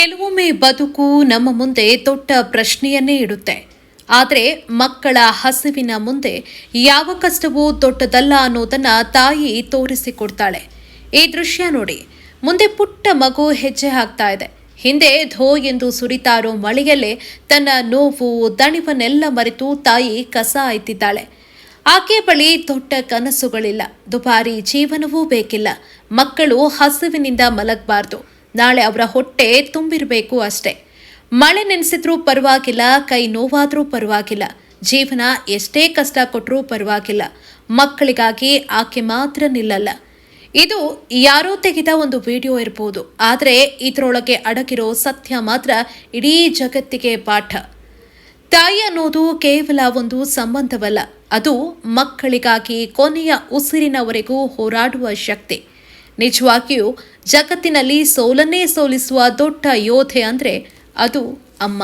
ಕೆಲವೊಮ್ಮೆ ಬದುಕು ನಮ್ಮ ಮುಂದೆ ದೊಡ್ಡ ಪ್ರಶ್ನೆಯನ್ನೇ ಇಡುತ್ತೆ. ಆದರೆ ಮಕ್ಕಳ ಹಸಿವಿನ ಮುಂದೆ ಯಾವ ಕಷ್ಟವೂ ದೊಡ್ಡದಲ್ಲ ಅನ್ನೋದನ್ನ ತಾಯಿ ತೋರಿಸಿಕೊಡ್ತಾಳೆ. ಈ ದೃಶ್ಯ ನೋಡಿ. ಮುಂದೆ ಪುಟ್ಟ ಮಗು ಹೆಜ್ಜೆ ಹಾಕ್ತಾ ಇದೆ. ಹಿಂದೆ ಧೋ ಎಂದು ಸುರಿತಾ ಇರೋ ಮಳೆಯಲ್ಲೇ ತನ್ನ ನೋವು ದಣಿವನ್ನೆಲ್ಲ ಮರೆತು ತಾಯಿ ಕಸ ಆಯ್ತಿದ್ದಾಳೆ. ಆಕೆ ಬಳಿ ದೊಡ್ಡ ಕನಸುಗಳಿಲ್ಲ, ದುಬಾರಿ ಜೀವನವೂ ಬೇಕಿಲ್ಲ. ಮಕ್ಕಳು ಹಸಿವಿನಿಂದ ಮಲಗಬಾರ್ದು, ನಾಳೆ ಅವರ ಹೊಟ್ಟೆ ತುಂಬಿರಬೇಕು ಅಷ್ಟೇ. ಮಳೆ ನೆನೆಸಿದ್ರೂ ಪರವಾಗಿಲ್ಲ, ಕೈ ನೋವಾದ್ರೂ ಪರವಾಗಿಲ್ಲ, ಜೀವನ ಎಷ್ಟೇ ಕಷ್ಟ ಕೊಟ್ಟರೂ ಪರವಾಗಿಲ್ಲ. ಮಕ್ಕಳಿಗಾಗಿ ಆಕೆ ಮಾತ್ರ ನಿಲ್ಲಲ್ಲ. ಇದು ಯಾರೋ ತೆಗೆದ ಒಂದು ವಿಡಿಯೋ ಇರಬಹುದು, ಆದರೆ ಇದರೊಳಗೆ ಅಡಗಿರೋ ಸತ್ಯ ಮಾತ್ರ ಇಡೀ ಜಗತ್ತಿಗೆ ಪಾಠ. ತಾಯಿ ಅನ್ನೋದು ಕೇವಲ ಒಂದು ಸಂಬಂಧವಲ್ಲ, ಅದು ಮಕ್ಕಳಿಗಾಗಿ ಕೊನೆಯ ಉಸಿರಿನವರೆಗೂ ಹೋರಾಡುವ ಶಕ್ತಿ. ನಿಜವಾಗಿಯೂ ಜಗತ್ತಿನಲ್ಲಿ ಸೋಲನ್ನೇ ಸೋಲಿಸುವ ದೊಡ್ಡ ಯೋಧೆ ಅಂದರೆ ಅದು ಅಮ್ಮ.